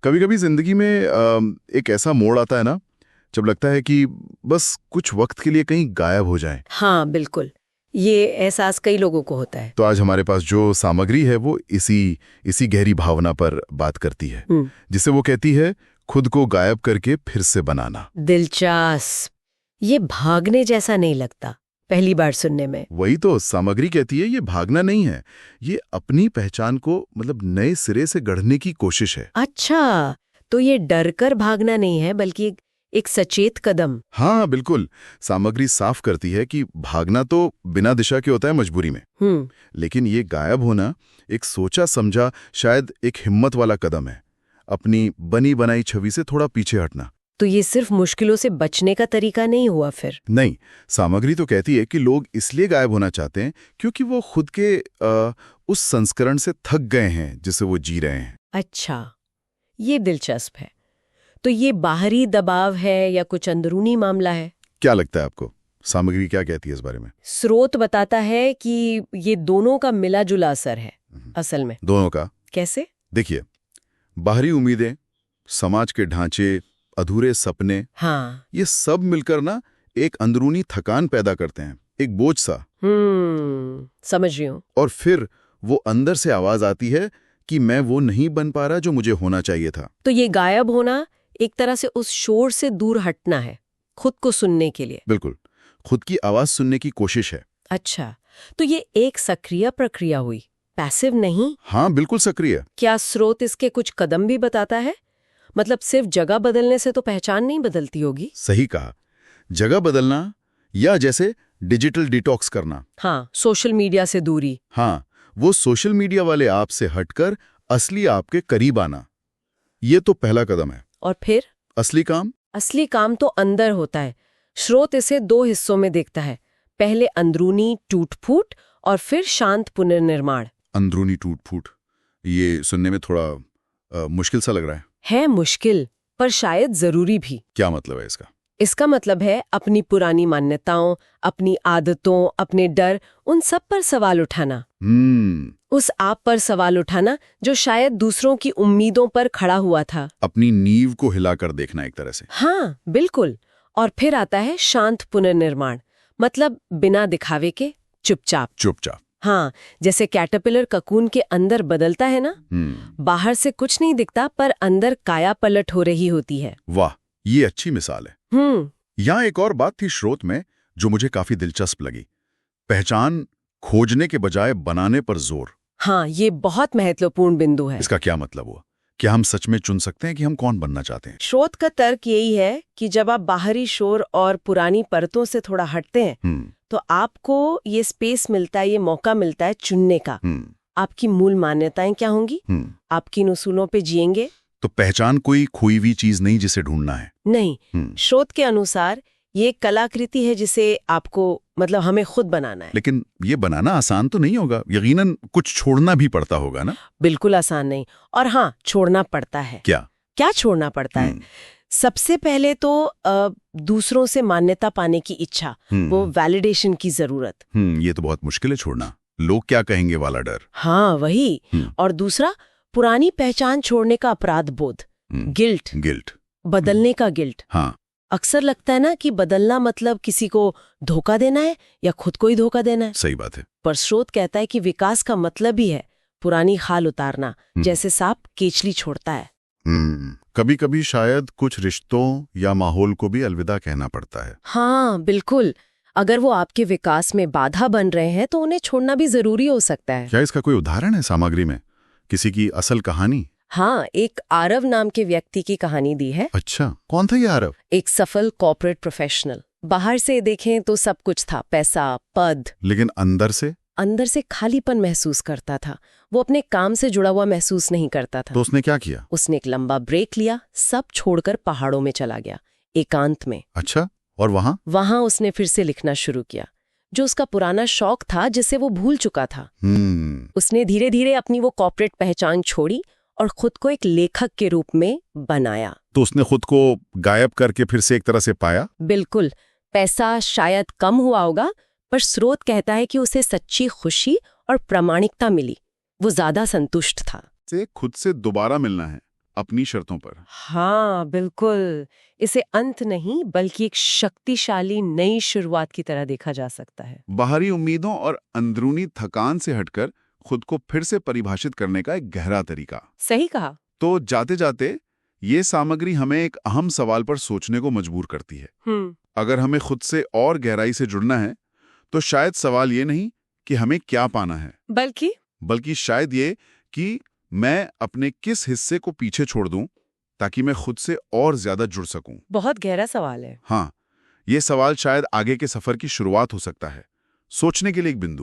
कभी कभी जिंदगी में एक ऐसा मोड़ आता है ना, जब लगता है कि बस कुछ वक्त के लिए कहीं गायब हो जाएं। हाँ बिल्कुल, ये एहसास कई लोगों को होता है। तो आज हमारे पास जो सामग्री है वो इसी इसी गहरी भावना पर बात करती है, जिसे वो कहती है खुद को गायब करके फिर से बनाना। दिलचस्प। ये भागने जैसा नहीं लगता पहली बार सुनने में। वही तो सामग्री कहती है, ये भागना नहीं है, ये अपनी पहचान को मतलब नए सिरे से गढ़ने की कोशिश है। अच्छा, तो ये डर कर भागना नहीं है बल्कि एक सचेत कदम। हाँ बिल्कुल, सामग्री साफ करती है कि भागना तो बिना दिशा के होता है मजबूरी में, लेकिन ये गायब होना एक सोचा समझा, शायद एक हिम्मत वाला कदम है, अपनी बनी बनाई छवि से थोड़ा पीछे हटना। तो ये सिर्फ मुश्किलों से बचने का तरीका नहीं हुआ फिर? नहीं, सामग्री तो कहती है कि लोग इसलिए गायब होना चाहते हैं क्योंकि वो खुद के उस संस्करण से थक गए हैं जिसे वो जी रहे हैं। अच्छा, ये दिलचस्प है। तो ये बाहरी दबाव है या कुछ अंदरूनी मामला है? क्या लगता है आपको, सामग्री क्या कहती है इस बारे में? स्रोत बताता है कि ये दोनों का मिला जुला असर है। असल में दोनों का कैसे? देखिए, बाहरी उम्मीदें, समाज के ढांचे, अधूरे सपने, हाँ, ये सब मिलकर ना एक अंदरूनी थकान पैदा करते हैं, एक बोझ सा। समझ रही हूँ। और फिर वो अंदर से आवाज आती है कि मैं वो नहीं बन पा रहा जो मुझे होना चाहिए था। तो ये गायब होना एक तरह से उस शोर से दूर हटना है, खुद को सुनने के लिए। बिल्कुल, खुद की आवाज सुनने की कोशिश है। अच्छा, तो ये एक सक्रिय प्रक्रिया हुई, पैसिव नहीं? हाँ बिल्कुल सक्रिय। क्या स्रोत इसके कुछ कदम भी बताता है? मतलब सिर्फ जगह बदलने से तो पहचान नहीं बदलती होगी? सही कहा, जगह बदलना या जैसे डिजिटल डिटॉक्स करना। हाँ, सोशल मीडिया से दूरी। हाँ, वो सोशल मीडिया वाले आप से हटकर असली आपके करीब आना, ये तो पहला कदम है। और फिर असली काम? असली काम तो अंदर होता है। स्रोत इसे दो हिस्सों में देखता है, पहले अंदरूनी टूट-फूट और फिर शांत पुनर्निर्माण। अंदरूनी टूट-फूट, ये सुनने में थोड़ा मुश्किल सा लग रहा है मुश्किल, पर शायद जरूरी भी। क्या मतलब है इसका? इसका मतलब है अपनी पुरानी मान्यताओं, अपनी आदतों, अपने डर, उन सब पर सवाल उठाना। उस आप पर सवाल उठाना जो शायद दूसरों की उम्मीदों पर खड़ा हुआ था। अपनी नींव को हिलाकर देखना एक तरह से। हाँ बिल्कुल। और फिर आता है शांत पुनर्निर्माण, मतलब बिना दिखावे के, चुपचाप। चुपचाप। हाँ, जैसे कैटरपिलर ककून के अंदर बदलता है ना, बाहर से कुछ नहीं दिखता पर अंदर काया पलट हो रही होती है। वाह, ये अच्छी मिसाल है। यहाँ एक और बात थी स्रोत में जो मुझे काफी दिलचस्प लगी, पहचान खोजने के बजाय बनाने पर जोर। हाँ, ये बहुत महत्वपूर्ण बिंदु है। इसका क्या मतलब हुआ? क्या हम सच में चुन सकते हैं कि हम कौन बनना चाहते हैं? स्रोत का तर्क यही है कि जब आप बाहरी शोर और पुरानी परतों से थोड़ा हटते हैं तो आपको ये स्पेस मिलता है, ये मौका मिलता है चुनने का। आपकी मूल मान्यताएं क्या होंगी, आप किन उसूलों पे जिएंगे। तो पहचान कोई खोई हुई चीज नहीं जिसे ढूंढना है। नहीं, स्रोत के अनुसार ये कलाकृति है जिसे आपको, मतलब हमें खुद बनाना है। लेकिन ये बनाना आसान तो नहीं होगा, यकीनन कुछ छोड़ना भी पड़ता होगा ना? बिल्कुल आसान नहीं, और हाँ, छोड़ना पड़ता है। क्या छोड़ना पड़ता है? सबसे पहले तो दूसरों से मान्यता पाने की इच्छा, वो वैलिडेशन की जरूरत। ये तो बहुत मुश्किल है छोड़ना, लोग क्या कहेंगे वाला डर। हाँ वही। और दूसरा, पुरानी पहचान छोड़ने का अपराध बोध, गिल्ट, बदलने का गिल्ट। हाँ, अक्सर लगता है ना कि बदलना मतलब किसी को धोखा देना है या खुद को ही धोखा देना है। सही बात है। पर स्रोत कहता है कि विकास का मतलब ही है पुरानी खाल उतारना, जैसे सांप केचली छोड़ता है। कभी कभी शायद कुछ रिश्तों या माहौल को भी अलविदा कहना पड़ता है। हाँ बिल्कुल, अगर वो आपके विकास में बाधा बन रहे हैं तो उन्हें छोड़ना भी जरूरी हो सकता है। क्या इसका कोई उदाहरण है सामग्री में, किसी की असल कहानी? हाँ, एक आरव नाम के व्यक्ति की कहानी दी है। अच्छा, कौन था ये आरव? एक सफल कॉर्पोरेट प्रोफेशनल। बाहर से देखें तो सब कुछ था, पैसा, पद, लेकिन अंदर से खालीपन महसूस करता था। वो अपने काम से जुड़ा हुआ महसूस नहीं करता था। तो उसने क्या किया? उसने एक लंबा ब्रेक लिया, सब छोड़कर पहाड़ों में चला गया, एकांत में। अच्छा, और वहां उसने फिर से लिखना शुरू किया, जो उसका पुराना शौक था जिसे वो भूल चुका था। उसने धीरे धीरे अपनी वो कॉर्पोरेट पहचान छोड़ी और खुद को एक लेखक के रूप में बनाया। तो उसने खुद को गायब करके फिर से एक तरह से पाया? बिल्कुल। पैसा शायद कम हुआ होगा, पर स्रोत कहता है कि उसे सच्ची खुशी और प्रामाणिकता मिली। वो ज्यादा संतुष्ट था। से खुद से दोबारा मिलना है, अपनी शर्तों पर। हाँ बिल्कुल, इसे अंत नहीं बल्कि एक शक्तिशाली नई शुरुआत की तरह देखा जा सकता है। बाहरी उम्मीदों और अंदरूनी थकान से हटकर खुद को फिर से परिभाषित करने का एक गहरा तरीका। सही कहा। तो जाते जाते ये सामग्री हमें एक अहम सवाल पर सोचने को मजबूर करती है। अगर हमें खुद से और गहराई से जुड़ना है तो शायद सवाल ये नहीं कि हमें क्या पाना है, बल्कि शायद ये कि मैं अपने किस हिस्से को पीछे छोड़ दूं ताकि मैं खुद से और ज्यादा जुड़ सकूं। बहुत गहरा सवाल है। हाँ, ये सवाल शायद आगे के सफर की शुरुआत हो सकता है, सोचने के लिए एक बिंदु।